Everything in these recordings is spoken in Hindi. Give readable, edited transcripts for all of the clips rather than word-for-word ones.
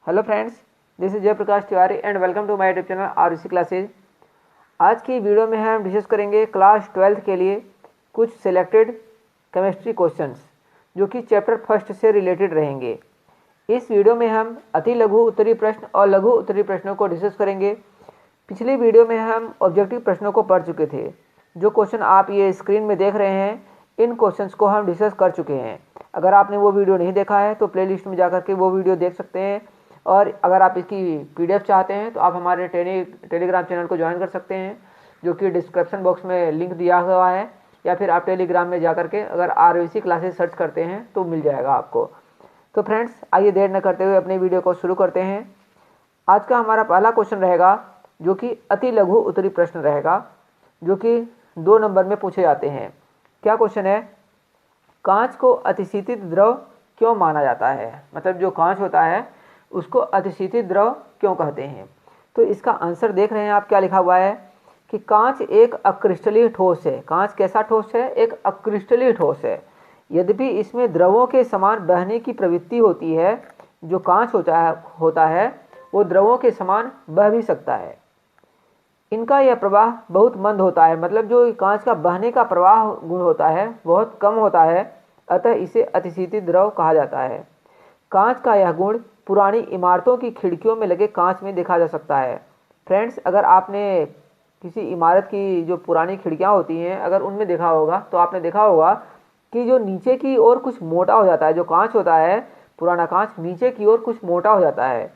Hello friends, this is Jayprakash Tiwari and welcome to my YouTube channel RUC classes. आज की वीडियो में हम डिस्कस करेंगे क्लास 12th के लिए कुछ सिलेक्टेड केमिस्ट्री क्वेश्चंस जो कि चैप्टर फर्स्ट से रिलेटेड रहेंगे। इस वीडियो में हम अति लघु उत्तरीय प्रश्न और लघु उत्तरीय प्रश्नों को डिस्कस करेंगे। पिछली वीडियो में हम ऑब्जेक्टिव प्रश्नों को पढ़ चुके थे। जो क्वेश्चन आप ये स्क्रीन में देख रहे हैं, इन क्वेश्चंस को हम डिस्कस कर चुके हैं। अगर आपने वो वीडियो नहीं देखा है तो प्लेलिस्ट में जाकर के वो वीडियो देख सकते हैं। और अगर आप इसकी पीडीएफ चाहते हैं तो आप हमारे टेलीग्राम चैनल को ज्वाइन कर सकते हैं, जो कि डिस्क्रिप्शन बॉक्स में लिंक दिया हुआ है, या फिर आप टेलीग्राम में जाकर के अगर आरयूसी क्लासेस सर्च करते हैं तो मिल जाएगा आपको। तो फ्रेंड्स, आइए देर न करते हुए अपने वीडियो को शुरू करते हैं। आज का हमारा पहला क्वेश्चन रहेगा जो कि अति लघु उत्तरीय प्रश्न रहेगा, जो कि 2 नंबर में पूछे जाते हैं। क्या क्वेश्चन है? कांच को अतिशीतित द्रव क्यों माना जाता है? मतलब जो कांच होता है उसको अतिशीतित द्रव क्यों कहते हैं? तो इसका आंसर देख रहे हैं आप, क्या लिखा हुआ है कि कांच एक अक्रिस्टलीय ठोस है। कांच कैसा ठोस है? एक अक्रिस्टलीय ठोस है। यद्यपि इसमें द्रवों के समान बहने की प्रवृत्ति होती है, जो कांच होता है वो द्रवों के समान बह भी सकता है। इनका यह प्रवाह बहुत मंद होता है, मतलब जो कांच का बहने का प्रवाह गुण होता है बहुत कम होता है, अतः इसे अतिशीतित द्रव कहा जाता है। कांच का यह गुण पुरानी इमारतों की खिड़कियों में लगे कांच में देखा जा सकता है। फ्रेंड्स, अगर आपने किसी इमारत की जो पुरानी खिड़कियां होती हैं अगर उनमें देखा होगा तो आपने देखा होगा कि जो नीचे की ओर कुछ मोटा हो जाता है, जो कांच होता है पुराना कांच नीचे की ओर कुछ मोटा हो जाता है।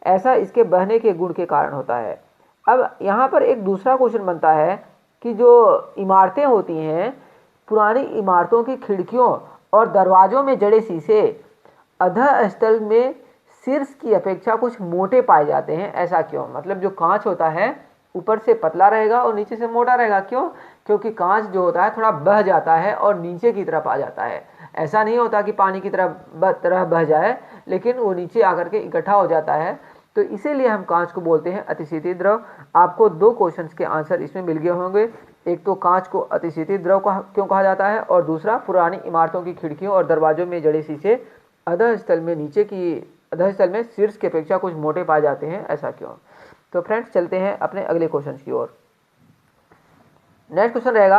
ऐसा इसके बहने के गुण के कारण होता है। अब यहाँ पर एक दूसरा क्वेश्चन बनता है कि जो इमारतें होती हैं, पुरानी इमारतों की खिड़कियों और दरवाज़ों में जड़े शीशे अधः स्थल में शीर्ष की अपेक्षा कुछ मोटे पाए जाते हैं। ऐसा क्यों? मतलब जो कांच होता है ऊपर से पतला रहेगा और नीचे से मोटा रहेगा। क्यों? क्योंकि कांच जो होता है थोड़ा बह जाता है और नीचे की तरफ आ जाता है। ऐसा नहीं होता कि पानी की तरह बह जाए, लेकिन वो नीचे आकर के इकट्ठा हो जाता है। तो इसीलिए हम कांच को बोलते हैं अतिशीतित द्रव। आपको 2 क्वेश्चंस के आंसर इसमें मिल गए होंगे। एक तो कांच को अतिशीतित द्रव क्यों कहा जाता है, और दूसरा पुरानी इमारतों की खिड़कियों और दरवाजों में जड़े शीशे अधः स्थल में शीर्ष की अपेक्षा कुछ मोटे पाए जाते हैं, ऐसा क्यों? तो फ्रेंड्स, चलते हैं अपने अगले क्वेश्चन की ओर। नेक्स्ट क्वेश्चन रहेगा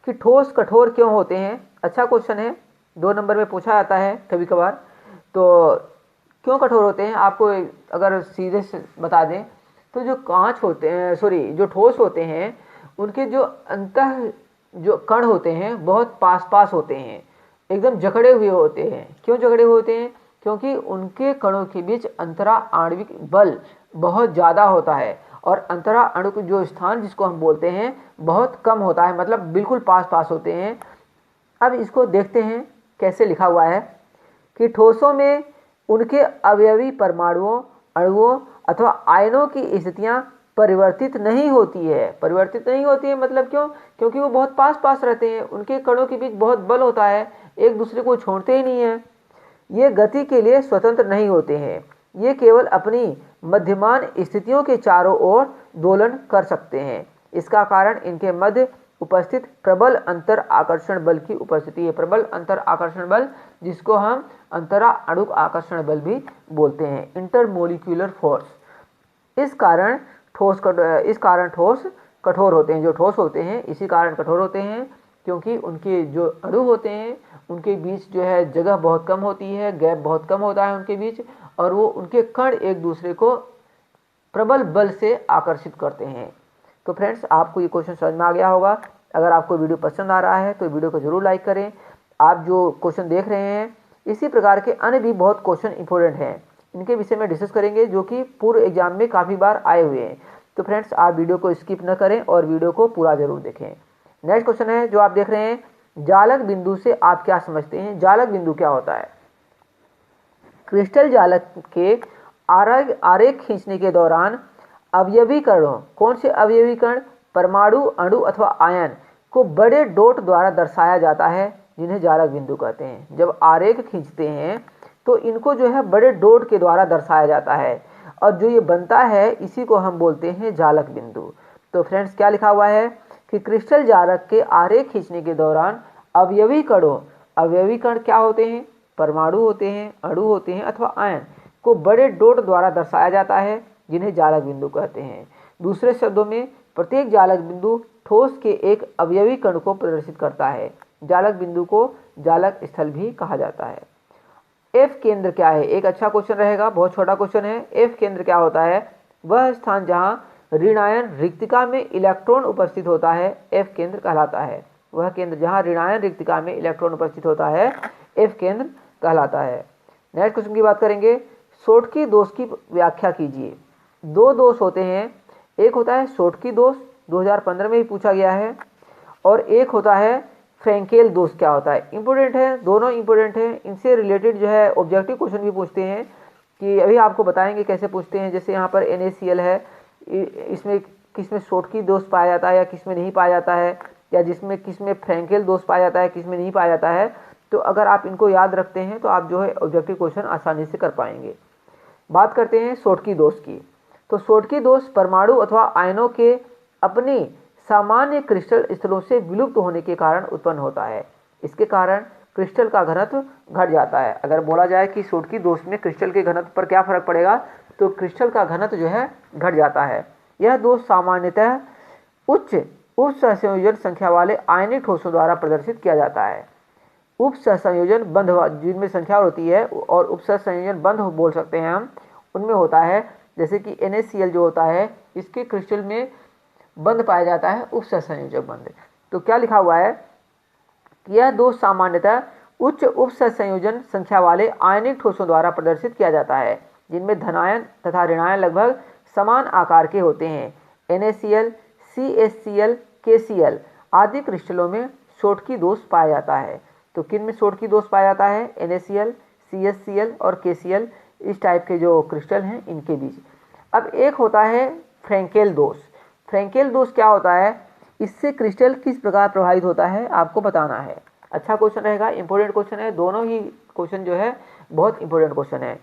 कि ठोस कठोर क्यों होते हैं? अच्छा क्वेश्चन है, 2 नंबर में पूछा जाता है कभी कभार। तो क्यों कठोर होते हैं आपको अगर सीधे से बता दें तो जो कांच होते हैं, जो ठोस होते हैं, उनके जो कण होते हैं बहुत पास पास होते हैं, एकदम जकड़े हुए होते हैं। क्यों जकड़े हुए होते हैं? क्योंकि उनके कणों के बीच अंतरा आणविक बल बहुत ज़्यादा होता है, और अंतरा अणु जो स्थान जिसको हम बोलते हैं बहुत कम होता है, मतलब बिल्कुल पास पास होते हैं। अब इसको देखते हैं कैसे लिखा हुआ है कि ठोसों में उनके अवयवी परमाणुओं, अणुओं अथवा आयनों की स्थितियां परिवर्तित नहीं होती है। मतलब क्यों? क्योंकि वो बहुत पास पास रहते हैं, उनके कणों के बीच बहुत बल होता है, एक दूसरे को छोड़ते ही नहीं है। ये गति के लिए स्वतंत्र नहीं होते हैं, ये केवल अपनी मध्यमान स्थितियों के चारों ओर दोलन कर सकते हैं। इसका कारण इनके मध्य उपस्थित प्रबल अंतर आकर्षण बल की उपस्थिति है। प्रबल अंतर आकर्षण बल, जिसको हम अंतरा अणुक आकर्षण बल भी बोलते हैं, इंटरमोलिक्यूलर फोर्स। इस कारण ठोस कठोर होते हैं। जो ठोस होते हैं इसी कारण कठोर होते हैं, क्योंकि उनके जो अणु होते हैं उनके बीच जो है जगह बहुत कम होती है, गैप बहुत कम होता है उनके बीच, और वो उनके कण एक दूसरे को प्रबल बल से आकर्षित करते हैं। तो फ्रेंड्स, आपको ये क्वेश्चन समझ में आ गया होगा। अगर आपको वीडियो पसंद आ रहा है तो वीडियो को जरूर लाइक करें। आप जो क्वेश्चन देख रहे हैं इसी प्रकार के अन्य भी बहुत क्वेश्चन इंपॉर्टेंट हैं, इनके विषय में डिस्कस करेंगे, जो कि पूर्व एग्जाम में काफ़ी बार आए हुए हैं। तो फ्रेंड्स, आप वीडियो को स्किप न करें और वीडियो को पूरा जरूर देखें। नेक्स्ट क्वेश्चन है जो आप देख रहे हैं, जालक बिंदु से आप क्या समझते हैं? जालक बिंदु क्या होता है? क्रिस्टल जालक के आरेख खींचने के दौरान अवयवीकरणों, कौन से अवयवीकरण? परमाणु, अणु अथवा आयन को बड़े डॉट द्वारा दर्शाया जाता है, जिन्हें जालक बिंदु कहते हैं। जब आरेख खींचते हैं तो इनको जो है बड़े डॉट के द्वारा दर्शाया जाता है, और जो ये बनता है इसी को हम बोलते हैं जालक बिंदु। तो फ्रेंड्स, क्या लिखा हुआ है कि क्रिस्टल जालक के आरेख खींचने के दौरान अवयवी कण क्या होते हैं? परमाणु होते हैं, अणु होते हैं अथवा आयन। को बड़े डॉट द्वारा दर्शाया जाता है जिन्हें जालक बिंदु कहते हैं। दूसरे शब्दों में प्रत्येक जालक बिंदु ठोस के एक अवयवी कण को प्रदर्शित करता है। जालक बिंदु को जालक स्थल भी कहा जाता है। एफ केंद्र क्या है? एक अच्छा क्वेश्चन रहेगा, बहुत छोटा क्वेश्चन है। एफ केंद्र क्या होता है? वह स्थान जहां ऋणायन रिक्तिका में इलेक्ट्रॉन उपस्थित होता है एफ केंद्र कहलाता है। वह केंद्र जहां ऋणायन रिक्तिका में इलेक्ट्रॉन उपस्थित होता है एफ केंद्र कहलाता है। नेक्स्ट क्वेश्चन की बात करेंगे, शोटकी दोष की व्याख्या कीजिए। दो दोष होते हैं, एक होता है शोटकी दोष, 2015 में ही पूछा गया है, और एक होता है फ्रैंकेल दोष। क्या होता है? इंपॉर्टेंट है, दोनों इंपॉर्टेंट है। इनसे रिलेटेड जो है ऑब्जेक्टिव क्वेश्चन भी पूछते हैं, कि अभी आपको बताएंगे कैसे पूछते हैं। जैसे यहाँ पर NaCl है, इसमें किस में शोटकी दोष पाया जाता है या किस में नहीं पाया जाता है, या जिसमें किस में फ्रैंकेल दोष पाया जाता है, किस में नहीं पाया जाता है। तो अगर आप इनको याद रखते हैं तो आप जो है ऑब्जेक्टिव क्वेश्चन आसानी से कर पाएंगे। बात करते हैं शोटकी दोष की। तो शोटकी दोष परमाणु अथवा आयनों के अपने सामान्य क्रिस्टल स्थलों से विलुप्त होने के कारण उत्पन्न होता है। इसके कारण क्रिस्टल का घनत्व घट जाता है। अगर बोला जाए कि शोटकी दोष में क्रिस्टल के घनत्व पर क्या फर्क पड़ेगा, तो क्रिस्टल का घनत्व जो है घट जाता है। यह दोष सामान्यतः उच्च उप सहसंयोजन संख्या वाले आयनिक ठोसों द्वारा प्रदर्शित किया जाता है। उप सहसंयोजन बंध जिनमें संख्या होती है और उप सहसंयोजन बंध बोल सकते हैं हम, उनमें होता है जैसे कि NaCl जो होता है इसके क्रिस्टल में बंध पाया जाता है उप सहसंयोजक बंध। तो क्या लिखा हुआ है, यह दोष सामान्यतः उच्च उप सहसंयोजन संख्या वाले आयनिक ठोसों द्वारा प्रदर्शित किया जाता है जिनमें धनायन तथा ऋणायन लगभग समान आकार के होते हैं। NaCl, CaCl, KCl आदि क्रिस्टलों में शोटकी दोष पाया जाता है। तो किन में शोटकी दोष पाया जाता है? NaCl, CaCl और KCl, इस टाइप के जो क्रिस्टल हैं इनके बीच। अब एक होता है फ्रैंकेल दोष। फ्रैंकेल दोष क्या होता है? इससे क्रिस्टल किस प्रकार प्रभावित होता है आपको बताना है। अच्छा क्वेश्चन रहेगा, इंपॉर्टेंट क्वेश्चन है। दोनों ही क्वेश्चन जो है बहुत इंपॉर्टेंट क्वेश्चन है।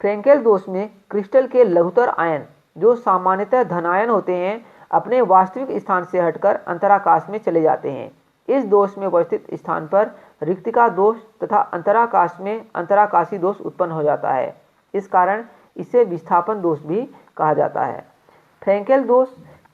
फ्रैंकेल दोष में क्रिस्टल के लघुतर आयन जो सामान्यतः धनायन होते हैं अपने वास्तविक स्थान से हटकर अंतराकाश में चले जाते हैं। इस दोष में उपस्थित स्थान पर रिक्तिका दोष तथा अंतराकाश में अंतराकाशी दोष उत्पन्न हो जाता है। इस कारण इसे विस्थापन दोष भी कहा जाता है। फ्रैंकेल दोष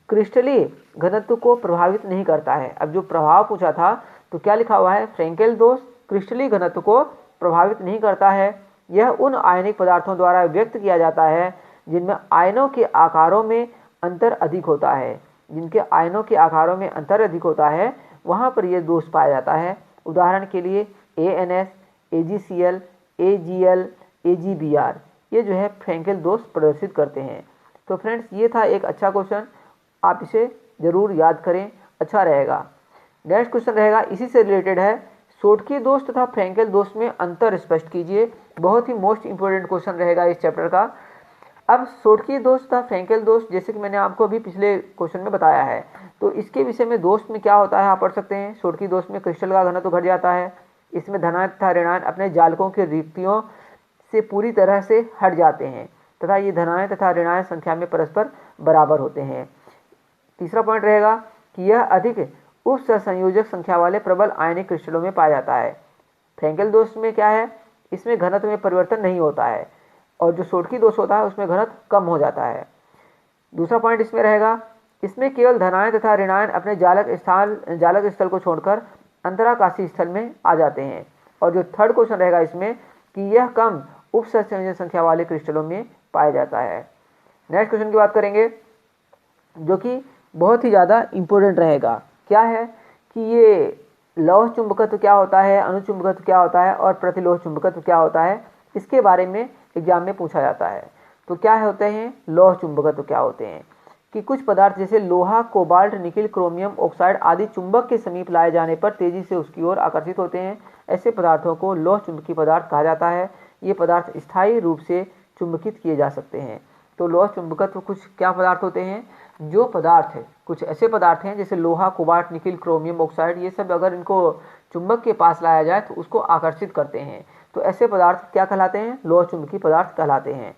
क्रिस्टलीय घनत्व को प्रभावित नहीं करता है। अब जो प्रभाव पूछा था तो क्या लिखा हुआ है? फ्रैंकेल दोष क्रिस्टलीय घनत्व को प्रभावित नहीं करता है। यह उन आयनिक पदार्थों द्वारा व्यक्त किया जाता है जिनमें आयनों के आकारों में अंतर अधिक होता है। जिनके आयनों के आकारों में अंतर अधिक होता है वहाँ पर यह दोष पाया जाता है। उदाहरण के लिए ANS, AgCl, AgL, AgBr ये जो है फ्रैंकेल दोष प्रदर्शित करते हैं। तो फ्रेंड्स ये था एक अच्छा क्वेश्चन, आप इसे ज़रूर याद करें, अच्छा रहेगा। नेक्स्ट क्वेश्चन रहेगा इसी से रिलेटेड है, शोटकी दोष तथा फ्रैंकेल दोष में अंतर स्पष्ट कीजिए। बहुत ही मोस्ट इंपोर्टेंट क्वेश्चन रहेगा इस चैप्टर का। अब शोटकी दोष तथा फ्रैंकेल दोष जैसे कि मैंने आपको अभी पिछले क्वेश्चन में बताया है, तो इसके विषय में दोष में क्या होता है आप पढ़ सकते हैं। शोटकी दोष में क्रिस्टल का घनत्व घट जाता है। इसमें धनायन तथा ऋणायन अपने जालकों की रिक्तियों से पूरी तरह से हट जाते हैं तथा ये धनायन तथा ऋणायन संख्या में परस्पर बराबर होते हैं। तीसरा पॉइंट रहेगा कि यह अधिक उप सहसंयोजक संख्या वाले प्रबल आयनिक क्रिस्टलों में पाया जाता है। फ्रैंकेल दोष में क्या है, इसमें घनत्व में परिवर्तन नहीं होता है और जो शोटकी दोष होता है उसमें घनत्व कम हो जाता है। दूसरा पॉइंट इसमें रहेगा, इसमें केवल धनायन तथा ऋणायन अपने जालक स्थल को छोड़कर अंतराकाशी स्थल में आ जाते हैं। और जो थर्ड क्वेश्चन रहेगा इसमें कि यह कम उप सहसंयोजक संख्या वाले क्रिस्टलों में पाया जाता है। नेक्स्ट क्वेश्चन की बात करेंगे जो कि बहुत ही ज़्यादा इम्पोर्टेंट रहेगा। क्या है कि ये लौह चुंबकत्व क्या होता है, अणुचुंबकत्व क्या होता है और प्रतिलोह चुंबकत्व क्या होता है, इसके बारे में एग्जाम में पूछा जाता है। तो क्या होते हैं लौह चुंबकत्व क्या होते हैं कि कुछ पदार्थ जैसे लोहा, कोबाल्ट, निकिल, क्रोमियम ऑक्साइड आदि चुंबक के समीप लाए जाने पर तेजी से उसकी ओर आकर्षित होते हैं। ऐसे पदार्थों को लौह चुंबकीय पदार्थ कहा जाता है। ये पदार्थ स्थायी रूप से चुंबकित किए जा सकते हैं। तो लौह चुंबकत्व कुछ क्या पदार्थ होते हैं, जो पदार्थ है कुछ ऐसे पदार्थ हैं जैसे लोहा, कोबाल्ट, निकिल, क्रोमियम ऑक्साइड, ये सब अगर इनको चुंबक के पास लाया जाए तो उसको आकर्षित करते हैं। तो ऐसे पदार्थ क्या कहलाते हैं, लौह चुंबकीय पदार्थ कहलाते हैं।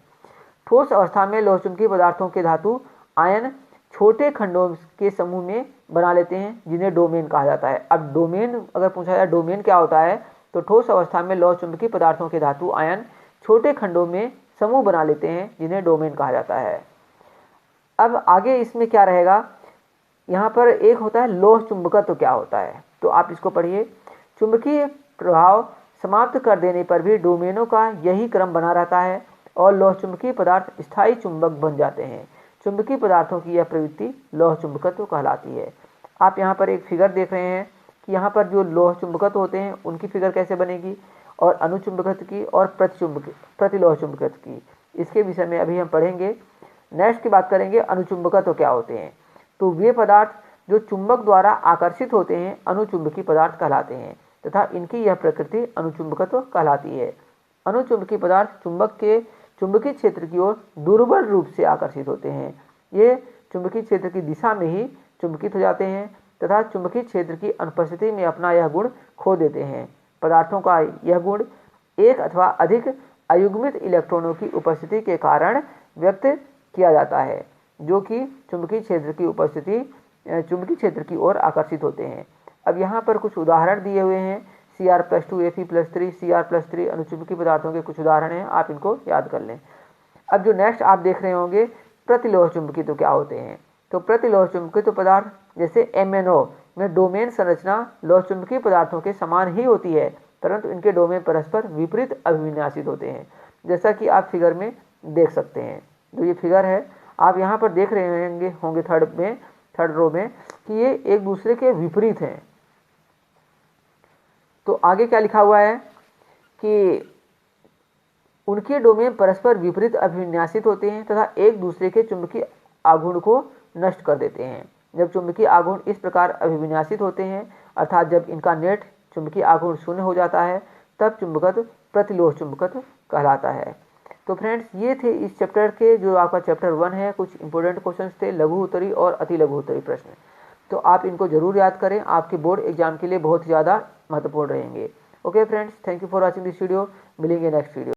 ठोस अवस्था में लौह चुंबकीय पदार्थों के धातु आयन छोटे खंडों के समूह में बना लेते हैं जिन्हें डोमेन कहा जाता है। अब डोमेन अगर पूछा जाए डोमेन क्या होता है, तो ठोस अवस्था में लौह चुंबकीय पदार्थों के धातु आयन छोटे खंडों में समूह बना लेते हैं जिन्हें डोमेन कहा जाता है। अब आगे इसमें क्या रहेगा, यहाँ पर एक होता है लोह चुंबकत्व। क्या होता है तो आप इसको पढ़िए। चुंबकीय प्रभाव समाप्त कर देने पर भी डोमेनों का यही क्रम बना रहता है और लौह चुंबकीय पदार्थ स्थायी चुंबक बन जाते हैं। चुंबकीय पदार्थों की यह प्रवृत्ति लौह चुंबकत्व कहलाती है। आप यहाँ पर एक फिगर देख रहे हैं कि यहाँ पर जो लौह चुंबकत्व होते हैं उनकी फिगर कैसे बनेगी, और अनुचुंबकत्व की और प्रतिलोह चुंबकत्व की, इसके विषय में अभी हम पढ़ेंगे। नेक्स्ट की बात करेंगे अनुचुंबकत्व क्या होते हैं। तो वे पदार्थ जो चुंबक द्वारा आकर्षित होते हैं अनुचुंबकीय पदार्थ कहलाते हैं तथा इनकी यह प्रकृति अनुचुंबकत्व कहलाती है। अनुचुंबकीय पदार्थ चुंबक के चुंबकीय क्षेत्र की ओर दुर्बल रूप से आकर्षित होते हैं। ये चुंबकीय क्षेत्र की दिशा में ही चुंबकित हो जाते हैं तथा चुंबकीय क्षेत्र की अनुपस्थिति में अपना यह गुण खो देते हैं। पदार्थों का यह गुण एक अथवा अधिक अयुग्मित इलेक्ट्रॉनों की उपस्थिति के कारण व्यक्त किया जाता है, जो कि चुंबकीय क्षेत्र की ओर आकर्षित होते हैं। अब यहाँ पर कुछ उदाहरण दिए हुए हैं। Cr+2 Fe+3 Cr+3 अनुचुंबकीय पदार्थों के कुछ उदाहरण हैं, आप इनको याद कर लें। अब जो नेक्स्ट आप देख रहे होंगे प्रतिलोह चुंबकीय तो क्या होते हैं। तो प्रतिलोह चुंबकीय तो पदार्थ जैसे MnO में डोमेन संरचना लोह चुंबकीय पदार्थों के समान ही होती है, परंतु इनके डोमेन परस्पर विपरीत अभिविन्यासित होते हैं, जैसा कि आप फिगर में देख सकते हैं। जो ये फिगर है आप यहाँ पर देख रहे होंगे थर्ड रो में कि ये एक दूसरे के विपरीत हैं। तो आगे क्या लिखा हुआ है कि उनके डोमेन परस्पर विपरीत अभिविन्यासित होते हैं तथा एक दूसरे के चुंबकीय आघूर्ण को नष्ट कर देते हैं। जब चुंबकीय आघूर्ण इस प्रकार अभिविन्यासित होते हैं, अर्थात जब इनका नेट चुंबकीय आघूर्ण शून्य हो जाता है, तब चुंबकत्व प्रतिलोह चुंबकत्व कहलाता है। तो फ्रेंड्स, ये थे इस चैप्टर के, जो आपका चैप्टर 1 है, कुछ इंपॉर्टेंट क्वेश्चंस थे, लघु उत्तरी और अति लघु उत्तरी प्रश्न। तो आप इनको जरूर याद करें, आपके बोर्ड एग्जाम के लिए बहुत ज़्यादा महत्वपूर्ण रहेंगे। Okay friends, thank you for watching this video. मिलेंगे नेक्स्ट वीडियो।